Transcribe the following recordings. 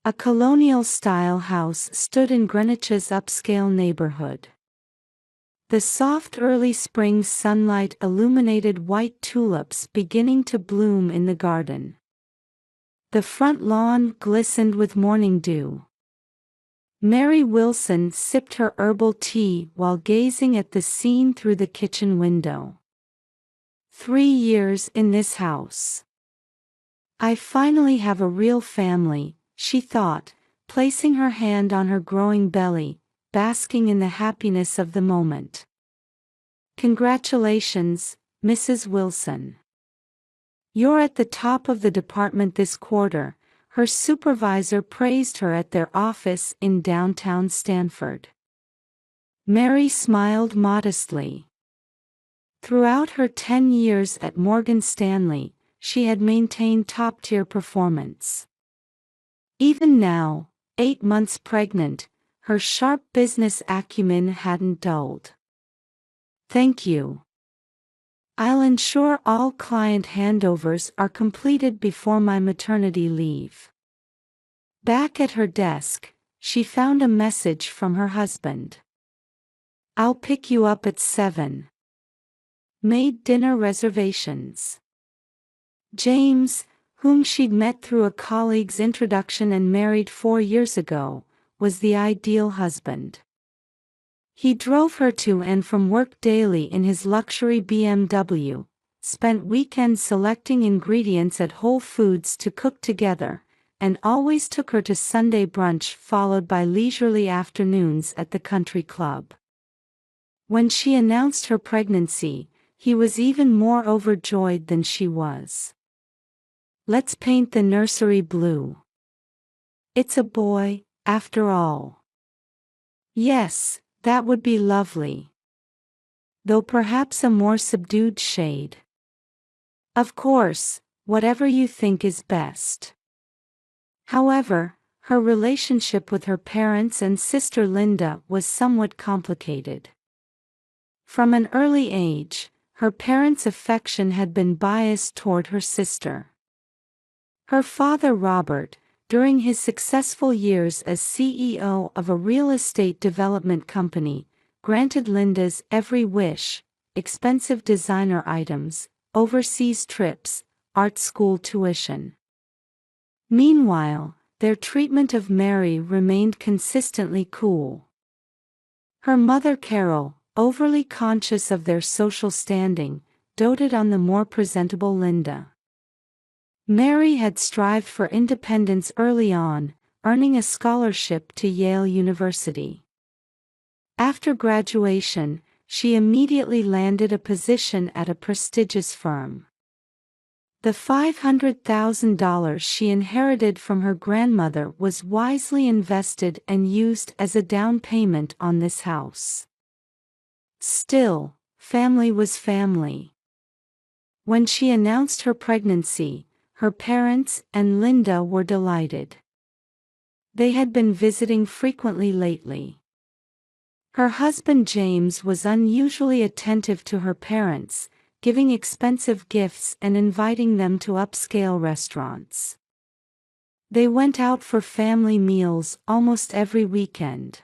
A colonial-style house stood in Greenwich's upscale neighborhood. The soft early spring sunlight illuminated white tulips beginning to bloom in the garden. The front lawn glistened with morning dew. Mary Wilson sipped her herbal tea while gazing at the scene through the kitchen window. 3 years in this house. I finally have a real family, she thought, placing her hand on her growing belly, basking in the happiness of the moment. Congratulations, Mrs. Wilson. You're at the top of the department this quarter, her supervisor praised her at their office in downtown Stanford. Mary smiled modestly. Throughout her 10 years at Morgan Stanley, she had maintained top-tier performance. Even now, 8 months pregnant, her sharp business acumen hadn't dulled. Thank you. I'll ensure all client handovers are completed before my maternity leave. Back at her desk, she found a message from her husband. I'll pick you up at 7. Made dinner reservations. James, whom she'd met through a colleague's introduction and married 4 years ago, was the ideal husband. He drove her to and from work daily in his luxury BMW, spent weekends selecting ingredients at Whole Foods to cook together, and always took her to Sunday brunch followed by leisurely afternoons at the country club. When she announced her pregnancy, he was even more overjoyed than she was. Let's paint the nursery blue. It's a boy, after all. Yes, that would be lovely. Though perhaps a more subdued shade. Of course, whatever you think is best. However, her relationship with her parents and sister Linda was somewhat complicated. From an early age, her parents' affection had been biased toward her sister. Her father Robert, during his successful years as CEO of a real estate development company, granted Linda's every wish: expensive designer items, overseas trips, art school tuition. Meanwhile, their treatment of Mary remained consistently cool. Her mother Carol, overly conscious of their social standing, doted on the more presentable Linda. Mary had strived for independence early on, earning a scholarship to Yale University. After graduation, she immediately landed a position at a prestigious firm. The $500,000 she inherited from her grandmother was wisely invested and used as a down payment on this house. Still, family was family. When she announced her pregnancy, her parents and Linda were delighted. They had been visiting frequently lately. Her husband James was unusually attentive to her parents, giving expensive gifts and inviting them to upscale restaurants. They went out for family meals almost every weekend.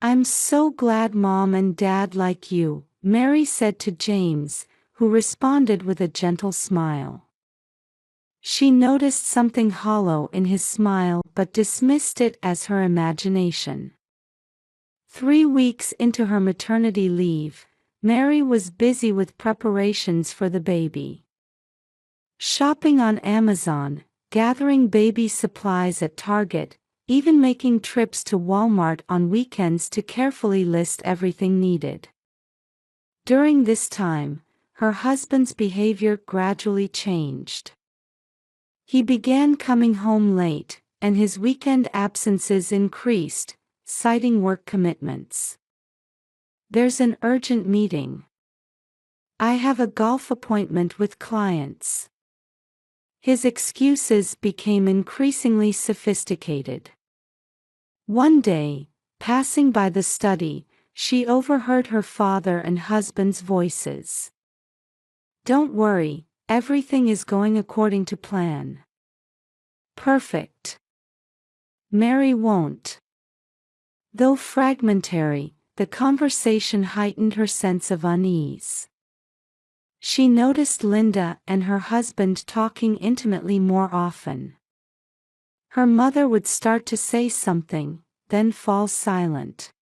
I'm so glad Mom and Dad like you, Mary said to James, who responded with a gentle smile. She noticed something hollow in his smile but dismissed it as her imagination. 3 weeks into her maternity leave, Mary was busy with preparations for the baby. Shopping on Amazon, gathering baby supplies at Target, even making trips to Walmart on weekends to carefully list everything needed. During this time, her husband's behavior gradually changed. He began coming home late, and his weekend absences increased, citing work commitments. There's an urgent meeting. I have a golf appointment with clients. His excuses became increasingly sophisticated. One day, passing by the study, she overheard her father and husband's voices. Don't worry, everything is going according to plan. Perfect. Mary won't. Though fragmentary, the conversation heightened her sense of unease. She noticed Linda and her husband talking intimately more often. Her mother would start to say something, then fall silent.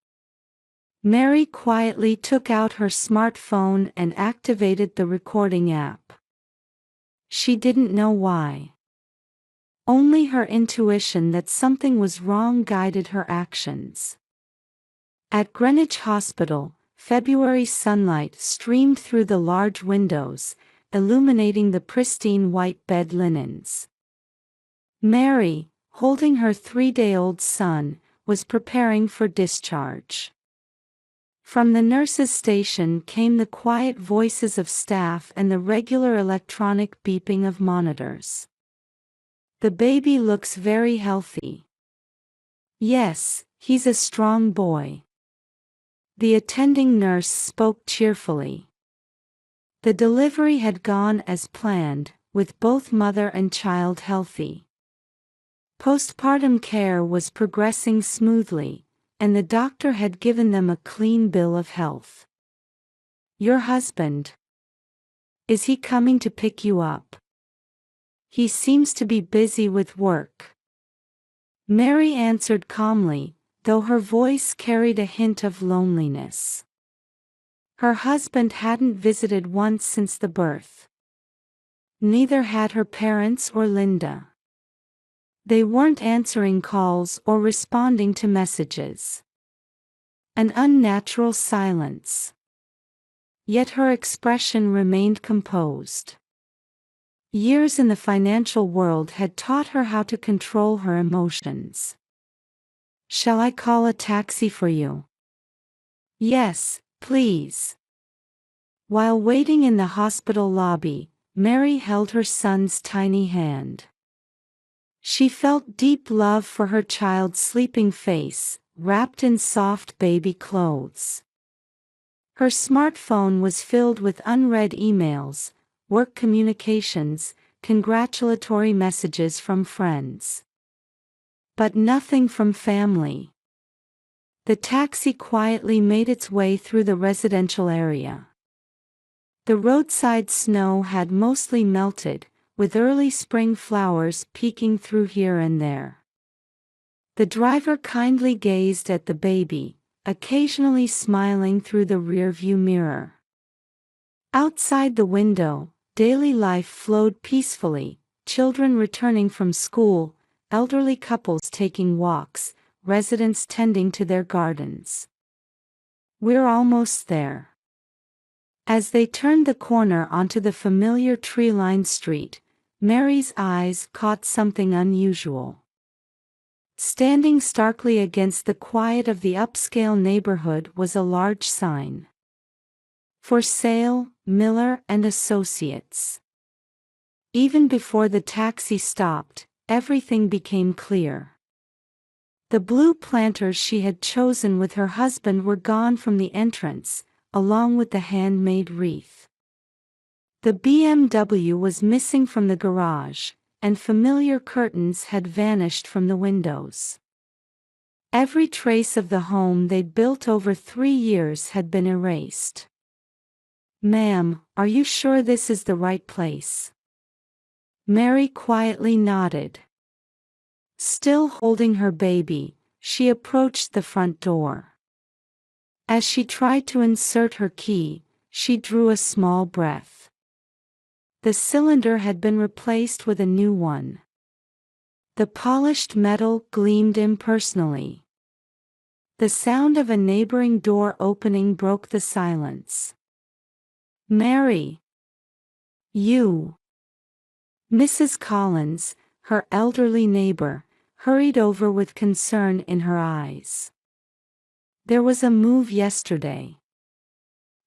Mary quietly took out her smartphone and activated the recording app. She didn't know why. Only her intuition that something was wrong guided her actions. At Greenwich Hospital, February sunlight streamed through the large windows, illuminating the pristine white bed linens. Mary, holding her 3-day-old son, was preparing for discharge. From the nurse's station came the quiet voices of staff and the regular electronic beeping of monitors. "The baby looks very healthy." "Yes, he's a strong boy." The attending nurse spoke cheerfully. The delivery had gone as planned, with both mother and child healthy. Postpartum care was progressing smoothly, and the doctor had given them a clean bill of health. "Your husband. Is he coming to pick you up?" "He seems to be busy with work." Mary answered calmly, though her voice carried a hint of loneliness. Her husband hadn't visited once since the birth. Neither had her parents or Linda. They weren't answering calls or responding to messages. An unnatural silence. Yet her expression remained composed. Years in the financial world had taught her how to control her emotions. "Shall I call a taxi for you?" "Yes, please." While waiting in the hospital lobby, Mary held her son's tiny hand. She felt deep love for her child's sleeping face, wrapped in soft baby clothes. Her smartphone was filled with unread emails, work communications, congratulatory messages from friends. But nothing from family. The taxi quietly made its way through the residential area. The roadside snow had mostly melted, with early spring flowers peeking through here and there. The driver kindly gazed at the baby, occasionally smiling through the rearview mirror. Outside the window, daily life flowed peacefully, children returning from school, elderly couples taking walks, residents tending to their gardens. "We're almost there." As they turned the corner onto the familiar tree-lined street, Mary's eyes caught something unusual. Standing starkly against the quiet of the upscale neighborhood was a large sign. "For sale, Miller and Associates." Even before the taxi stopped, everything became clear. The blue planters she had chosen with her husband were gone from the entrance, along with the handmade wreath. The BMW was missing from the garage, and familiar curtains had vanished from the windows. Every trace of the home they'd built over 3 years had been erased. "Ma'am, are you sure this is the right place?" Mary quietly nodded. Still holding her baby, she approached the front door. As she tried to insert her key, she drew a small breath. The cylinder had been replaced with a new one. The polished metal gleamed impersonally. The sound of a neighboring door opening broke the silence. "Mary! You!" Mrs. Collins, her elderly neighbor, hurried over with concern in her eyes. "There was a move yesterday.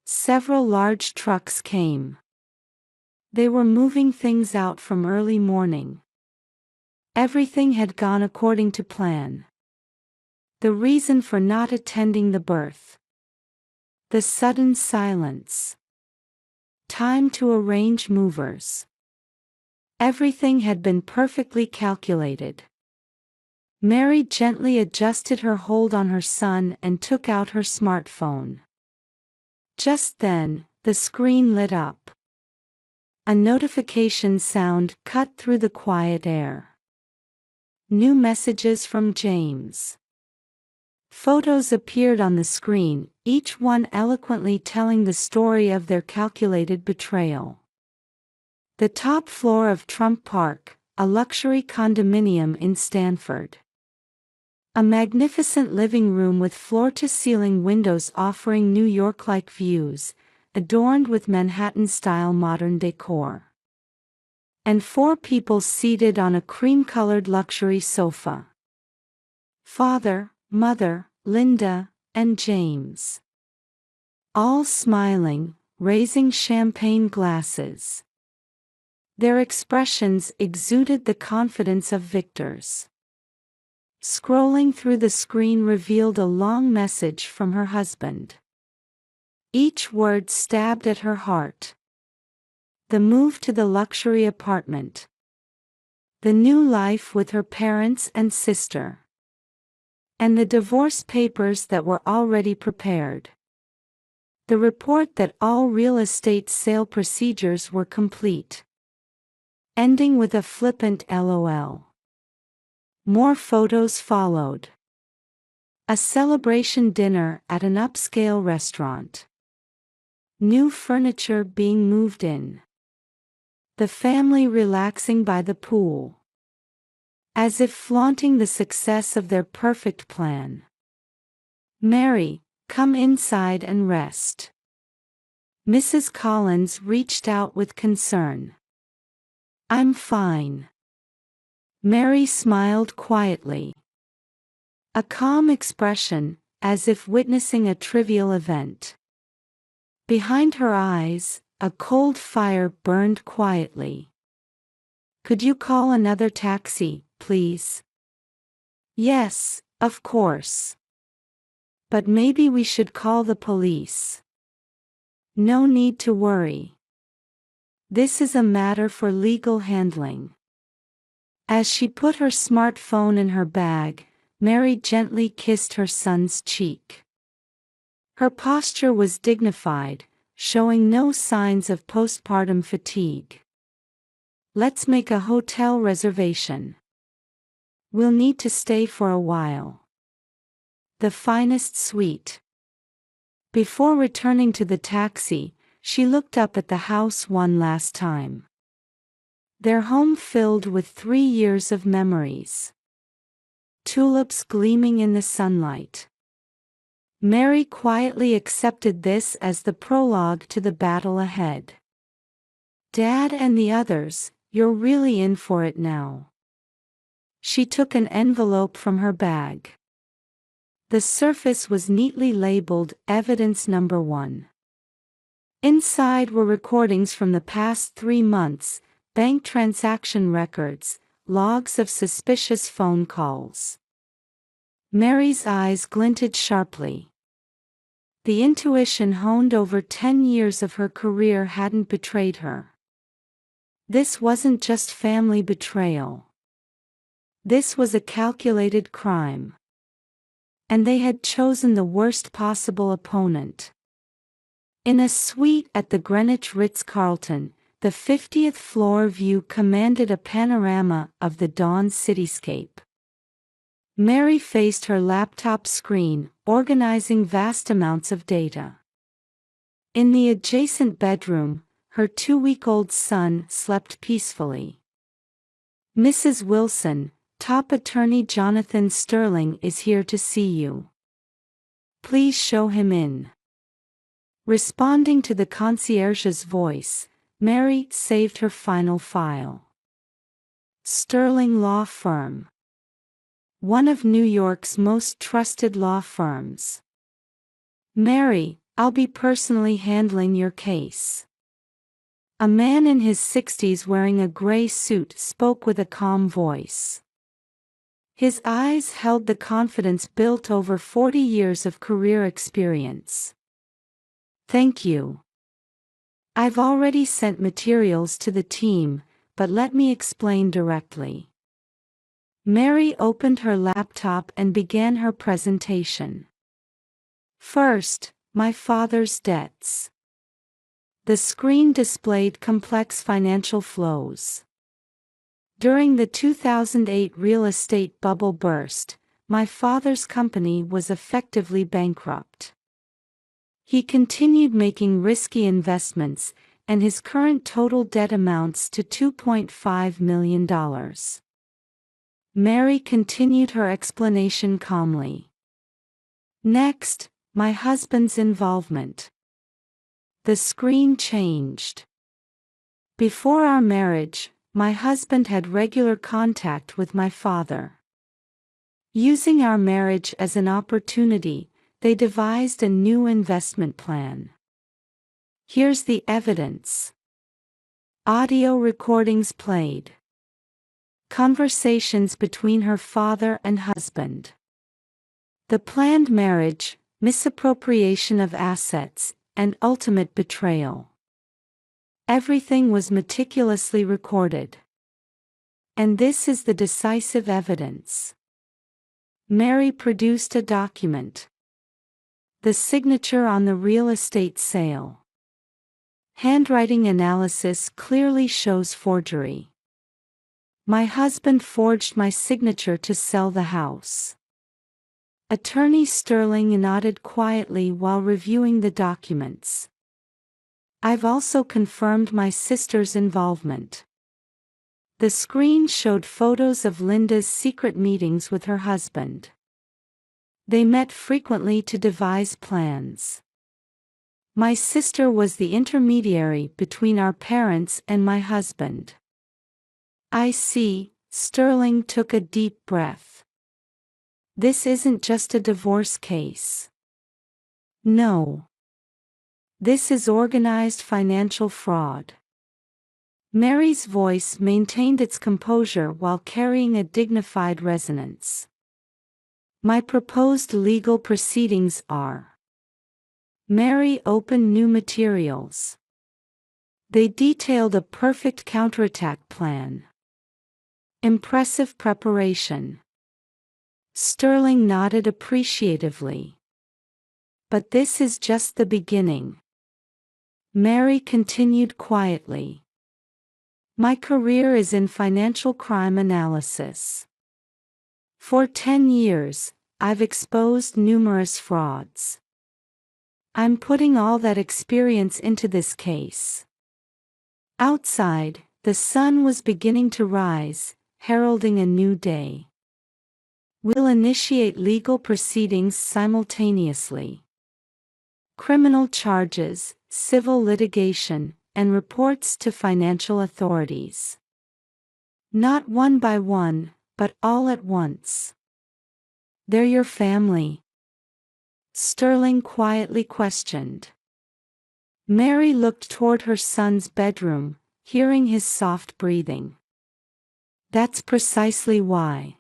Several large trucks came. They were moving things out from early morning. Everything had gone according to plan. The reason for not attending the birth. The sudden silence. Time to arrange movers. Everything had been perfectly calculated. Mary gently adjusted her hold on her son and took out her smartphone. Just then, the screen lit up. A notification sound cut through the quiet air. New messages from James. Photos appeared on the screen, each one eloquently telling the story of their calculated betrayal. The top floor of Trump Park, a luxury condominium in Stanford. A magnificent living room with floor-to-ceiling windows offering New York-like views, adorned with Manhattan-style modern decor. And 4 people seated on a cream-colored luxury sofa. Father, Mother, Linda, and James. All smiling, raising champagne glasses. Their expressions exuded the confidence of victors. Scrolling through the screen revealed a long message from her husband. Each word stabbed at her heart. The move to the luxury apartment. The new life with her parents and sister. And the divorce papers that were already prepared. The report that all real estate sale procedures were complete. Ending with a flippant LOL. More photos followed. A celebration dinner at an upscale restaurant. New furniture being moved in. The family relaxing by the pool. As if flaunting the success of their perfect plan. Mary, come inside and rest. Mrs. Collins reached out with concern. I'm fine. Mary smiled quietly. A calm expression, as if witnessing a trivial event. Behind her eyes, a cold fire burned quietly. Could you call another taxi, please? Yes, of course. But maybe we should call the police. No need to worry. This is a matter for legal handling. As she put her smartphone in her bag, Mary gently kissed her son's cheek. Her posture was dignified, showing no signs of postpartum fatigue. Let's make a hotel reservation. We'll need to stay for a while. The finest suite. Before returning to the taxi, she looked up at the house one last time. Their home filled with 3 years of memories. Tulips gleaming in the sunlight. Mary quietly accepted this as the prologue to the battle ahead. Dad and the others, you're really in for it now. She took an envelope from her bag. The surface was neatly labeled Evidence Number 1. Inside were recordings from the past 3 months, bank transaction records, logs of suspicious phone calls. Mary's eyes glinted sharply. The intuition honed over 10 years of her career hadn't betrayed her. This wasn't just family betrayal. This was a calculated crime. And they had chosen the worst possible opponent. In a suite at the Greenwich Ritz-Carlton, the 50th floor view commanded a panorama of the dawn cityscape. Mary faced her laptop screen, organizing vast amounts of data. In the adjacent bedroom, her 2-week-old son slept peacefully. Mrs. Wilson, top attorney Jonathan Sterling is here to see you. Please show him in. Responding to the concierge's voice, Mary saved her final file. Sterling Law Firm. One of New York's most trusted law firms. Mary, I'll be personally handling your case. A man in his 60s wearing a gray suit spoke with a calm voice. His eyes held the confidence built over 40 years of career experience. Thank you. I've already sent materials to the team, but let me explain directly. Mary opened her laptop and began her presentation. First, my father's debts. The screen displayed complex financial flows. During the 2008 real estate bubble burst, my father's company was effectively bankrupt. He continued making risky investments, and his current total debt amounts to $2.5 million. Mary continued her explanation calmly. Next, my husband's involvement. The screen changed. Before our marriage, my husband had regular contact with my father. Using our marriage as an opportunity, they devised a new investment plan. Here's the evidence. Audio recordings played. Conversations between her father and husband. The planned marriage, misappropriation of assets, and ultimate betrayal. Everything was meticulously recorded. And this is the decisive evidence. Mary produced a document. The signature on the real estate sale. Handwriting analysis clearly shows forgery. My husband forged my signature to sell the house. Attorney Sterling nodded quietly while reviewing the documents. I've also confirmed my sister's involvement. The screen showed photos of Linda's secret meetings with her husband. They met frequently to devise plans. My sister was the intermediary between our parents and my husband. I see, Sterling took a deep breath. This isn't just a divorce case. No. This is organized financial fraud. Mary's voice maintained its composure while carrying a dignified resonance. My proposed legal proceedings are. Mary opened new materials. They detailed a perfect counterattack plan. Impressive preparation. Sterling nodded appreciatively. But this is just the beginning. Mary continued quietly. My career is in financial crime analysis. For 10 years, I've exposed numerous frauds. I'm putting all that experience into this case. Outside, the sun was beginning to rise, heralding a new day. We'll initiate legal proceedings simultaneously. Criminal charges, civil litigation, and reports to financial authorities. Not one by one, but all at once. They're your family. Sterling quietly questioned. Mary looked toward her son's bedroom, hearing his soft breathing. That's precisely why.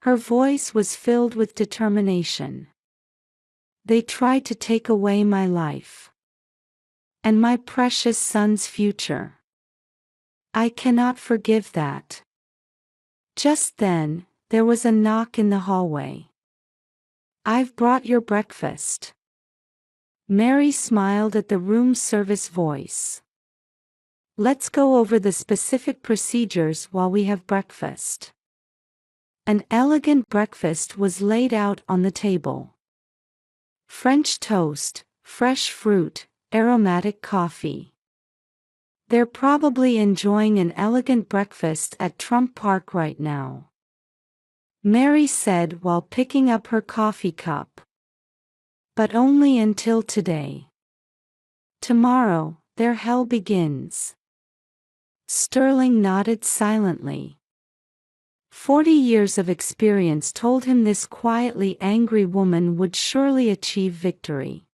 Her voice was filled with determination. They tried to take away my life. And my precious son's future. I cannot forgive that. Just then, there was a knock in the hallway. I've brought your breakfast. Mary smiled at the room service voice. Let's go over the specific procedures while we have breakfast. An elegant breakfast was laid out on the table. French toast, fresh fruit, aromatic coffee. They're probably enjoying an elegant breakfast at Trump Park right now. Mary said while picking up her coffee cup. But only until today. Tomorrow, their hell begins. Sterling nodded silently. 40 years of experience told him this quietly angry woman would surely achieve victory.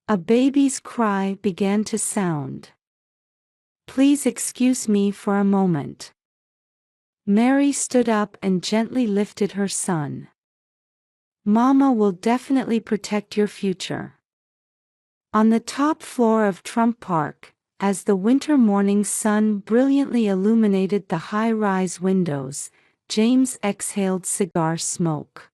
A baby's cry began to sound. Please excuse me for a moment. Mary stood up and gently lifted her son. Mama will definitely protect your future. On the top floor of Trump Park, as the winter morning sun brilliantly illuminated the high-rise windows, James exhaled cigar smoke.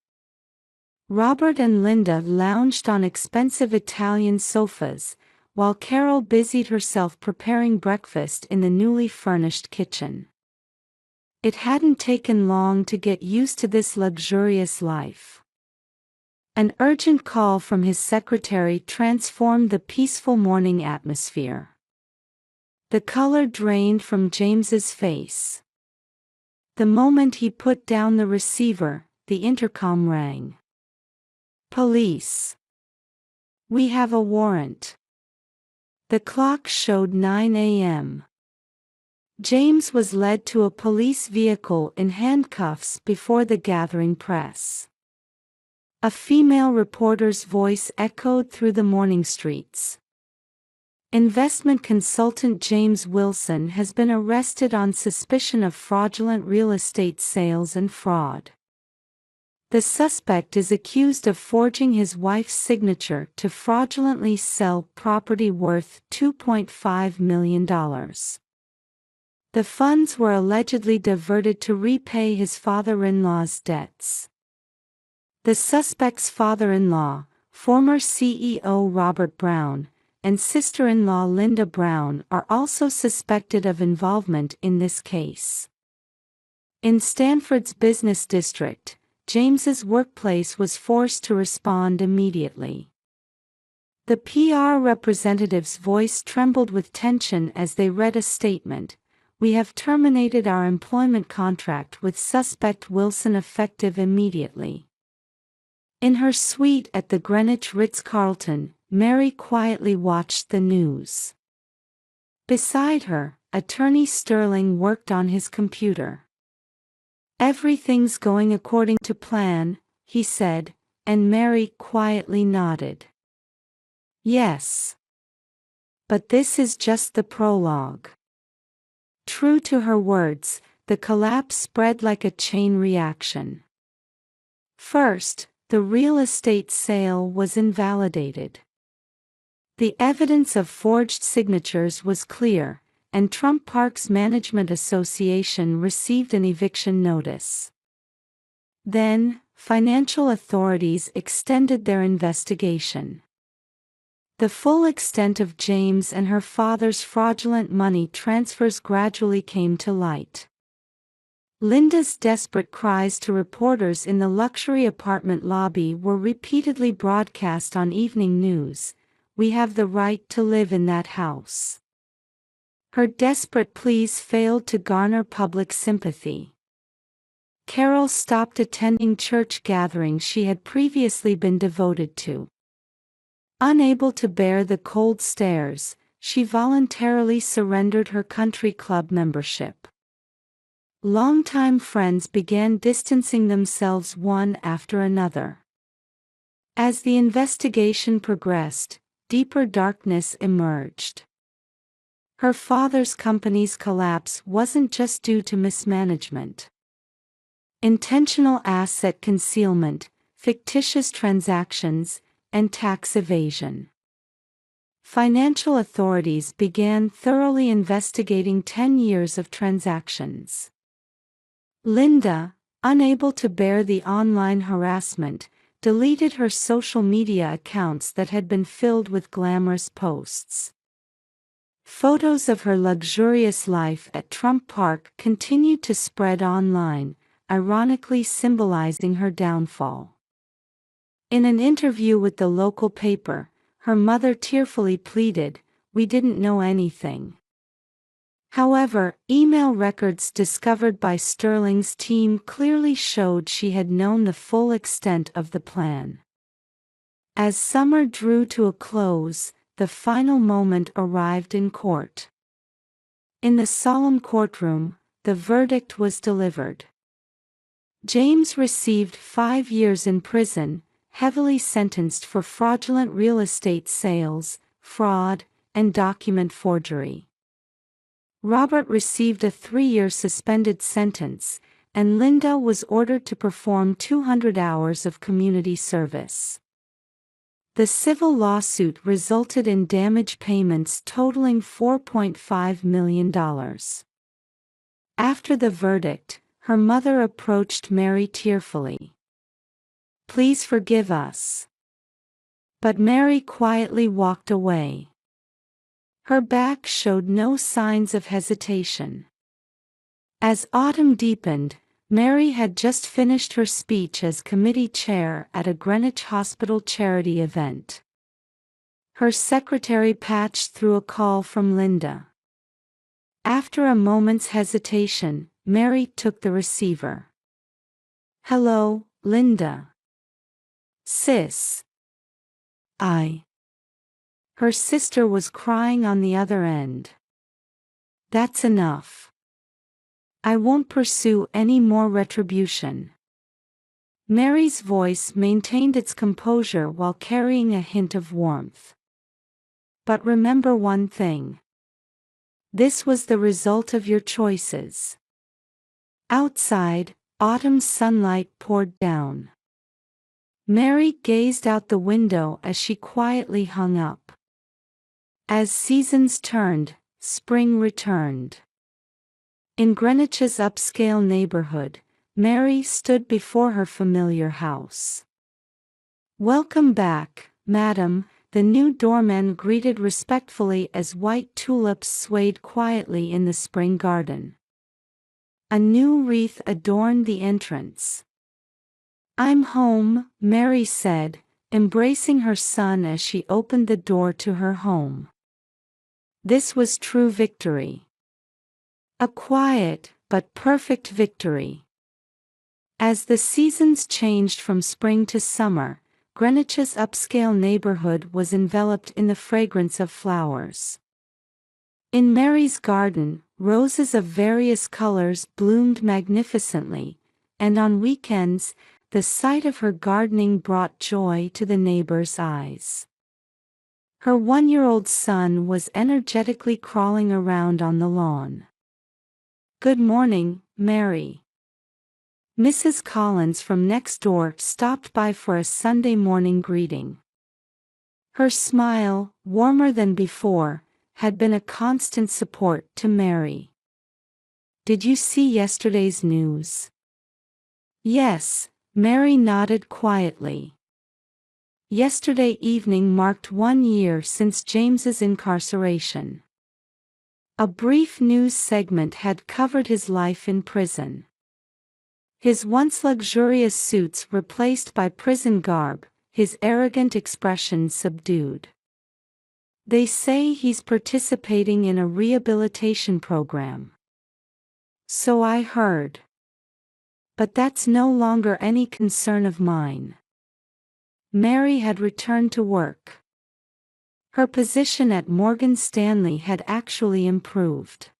Robert and Linda lounged on expensive Italian sofas, while Carol busied herself preparing breakfast in the newly furnished kitchen. It hadn't taken long to get used to this luxurious life. An urgent call from his secretary transformed the peaceful morning atmosphere. The color drained from James's face. The moment he put down the receiver, the intercom rang. "Police. We have a warrant." The clock showed 9 a.m. James was led to a police vehicle in handcuffs before the gathering press. A female reporter's voice echoed through the morning streets. "Investment consultant James Wilson has been arrested on suspicion of fraudulent real estate sales and fraud. The suspect is accused of forging his wife's signature to fraudulently sell property worth $2.5 million. The funds were allegedly diverted to repay his father-in-law's debts." The suspect's father-in-law, former CEO Robert Brown, and sister-in-law Linda Brown are also suspected of involvement in this case. In Stanford's business district, James's workplace was forced to respond immediately. The PR representative's voice trembled with tension as they read a statement. "We have terminated our employment contract with suspect Wilson effective immediately." In her suite at the Greenwich Ritz-Carlton, Mary quietly watched the news. Beside her, Attorney Sterling worked on his computer. "Everything's going according to plan," he said, and Mary quietly nodded. "Yes. But this is just the prologue." True to her words, the collapse spread like a chain reaction. First, the real estate sale was invalidated. The evidence of forged signatures was clear, and Trump Park's Management Association received an eviction notice. Then, financial authorities extended their investigation. The full extent of James and her father's fraudulent money transfers gradually came to light. Linda's desperate cries to reporters in the luxury apartment lobby were repeatedly broadcast on evening news. "We have the right to live in that house." Her desperate pleas failed to garner public sympathy. Carol stopped attending church gatherings she had previously been devoted to. Unable to bear the cold stares, she voluntarily surrendered her country club membership. Longtime friends began distancing themselves one after another. As the investigation progressed, deeper darkness emerged. Her father's company's collapse wasn't just due to mismanagement. Intentional asset concealment, fictitious transactions, and tax evasion. Financial authorities began thoroughly investigating 10 years of transactions. Linda, unable to bear the online harassment, deleted her social media accounts that had been filled with glamorous posts. Photos of her luxurious life at Trump Park continued to spread online, ironically symbolizing her downfall. In an interview with the local paper, her mother tearfully pleaded, "We didn't know anything." However, email records discovered by Sterling's team clearly showed she had known the full extent of the plan. As summer drew to a close, the final moment arrived in court. In the solemn courtroom, the verdict was delivered. James received 5 years in prison, heavily sentenced for fraudulent real estate sales, fraud, and document forgery. Robert received a 3-year suspended sentence, and Linda was ordered to perform 200 hours of community service. The civil lawsuit resulted in damage payments totaling $4.5 million. After the verdict, her mother approached Mary tearfully. "Please forgive us." But Mary quietly walked away. Her back showed no signs of hesitation. As autumn deepened, Mary had just finished her speech as committee chair at a Greenwich Hospital charity event. Her secretary patched through a call from Linda. After a moment's hesitation, Mary took the receiver. "Hello, Linda." "Sis." Her sister was crying on the other end. "That's enough. I won't pursue any more retribution." Mary's voice maintained its composure while carrying a hint of warmth. "But remember one thing. This was the result of your choices." Outside, autumn's sunlight poured down. Mary gazed out the window as she quietly hung up. As seasons turned, spring returned. In Greenwich's upscale neighborhood, Mary stood before her familiar house. "Welcome back, madam," the new doorman greeted respectfully as white tulips swayed quietly in the spring garden. A new wreath adorned the entrance. "I'm home," Mary said, embracing her son as she opened the door to her home. This was true victory. A quiet, but perfect victory. As the seasons changed from spring to summer, Greenwich's upscale neighborhood was enveloped in the fragrance of flowers. In Mary's garden, roses of various colors bloomed magnificently, and on weekends, the sight of her gardening brought joy to the neighbors' eyes. Her one-year-old son was energetically crawling around on the lawn. "Good morning, Mary." Mrs. Collins from next door stopped by for a Sunday morning greeting. Her smile, warmer than before, had been a constant support to Mary. "Did you see yesterday's news?" "Yes," Mary nodded quietly. Yesterday evening marked 1 year since James's incarceration. A brief news segment had covered his life in prison. His once luxurious suits replaced by prison garb, his arrogant expression subdued. "They say he's participating in a rehabilitation program." "So I heard. But that's no longer any concern of mine." Mary had returned to work. Her position at Morgan Stanley had actually improved.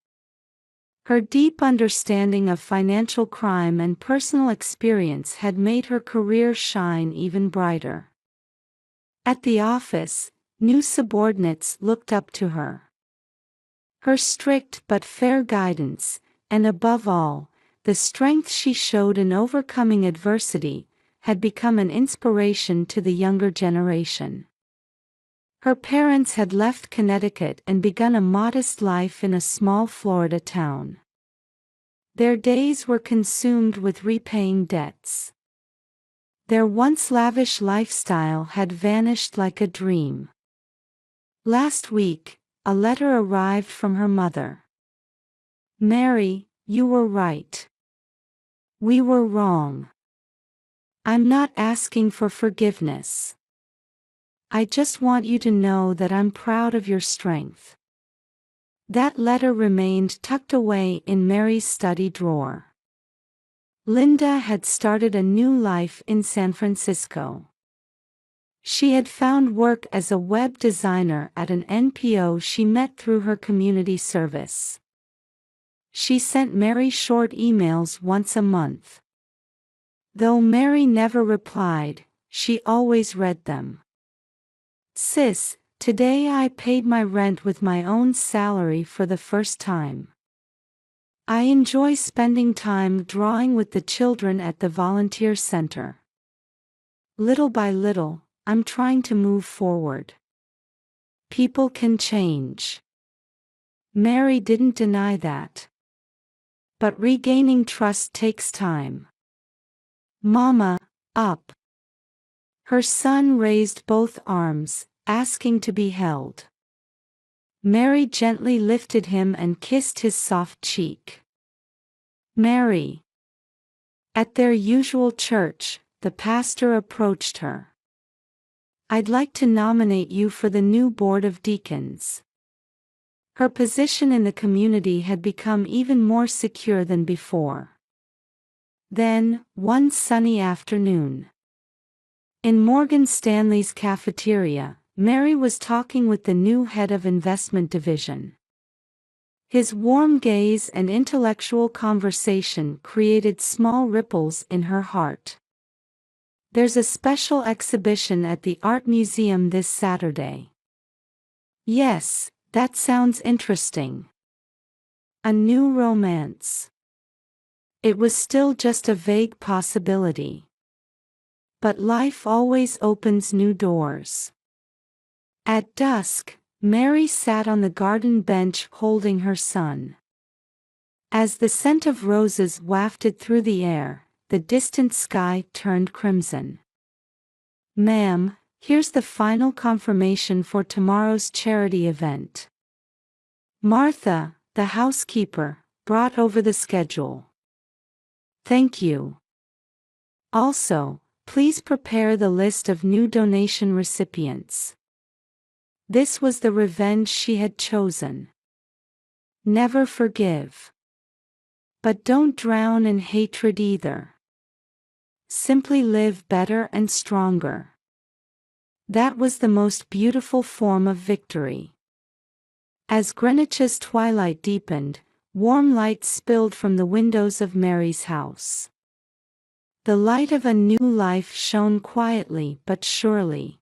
Her deep understanding of financial crime and personal experience had made her career shine even brighter. At the office, new subordinates looked up to her. Her strict but fair guidance, and above all, the strength she showed in overcoming adversity, had become an inspiration to the younger generation. Her parents had left Connecticut and begun a modest life in a small Florida town. Their days were consumed with repaying debts. Their once lavish lifestyle had vanished like a dream. Last week, a letter arrived from her mother. "Mary, you were right. We were wrong. I'm not asking for forgiveness. I just want you to know that I'm proud of your strength." That letter remained tucked away in Mary's study drawer. Linda had started a new life in San Francisco. She had found work as a web designer at an NPO she met through her community service. She sent Mary short emails once a month. Though Mary never replied, she always read them. "Sis, today I paid my rent with my own salary for the first time. I enjoy spending time drawing with the children at the volunteer center. Little by little, I'm trying to move forward. People can change." Mary didn't deny that. But regaining trust takes time. Mama, up. Her son raised both arms, asking to be held. Mary gently lifted him and kissed his soft cheek. Mary. At their usual church, the pastor approached her. I'd like to nominate you for the new board of deacons. Her position in the community had become even more secure than before. Then, one sunny afternoon, in Morgan Stanley's cafeteria, Mary was talking with the new head of investment division. His warm gaze and intellectual conversation created small ripples in her heart. There's a special exhibition at the Art Museum this Saturday. Yes, that sounds interesting. A new romance. It was still just a vague possibility. But life always opens new doors. At dusk, Mary sat on the garden bench holding her son. As the scent of roses wafted through the air, the distant sky turned crimson. Ma'am, here's the final confirmation for tomorrow's charity event. Martha, the housekeeper, brought over the schedule. Thank you. Also, please prepare the list of new donation recipients. This was the revenge she had chosen. Never forgive. But don't drown in hatred either. Simply live better and stronger. That was the most beautiful form of victory. As Greenwich's twilight deepened, warm light spilled from the windows of Mary's house. The light of a new life shone quietly but surely.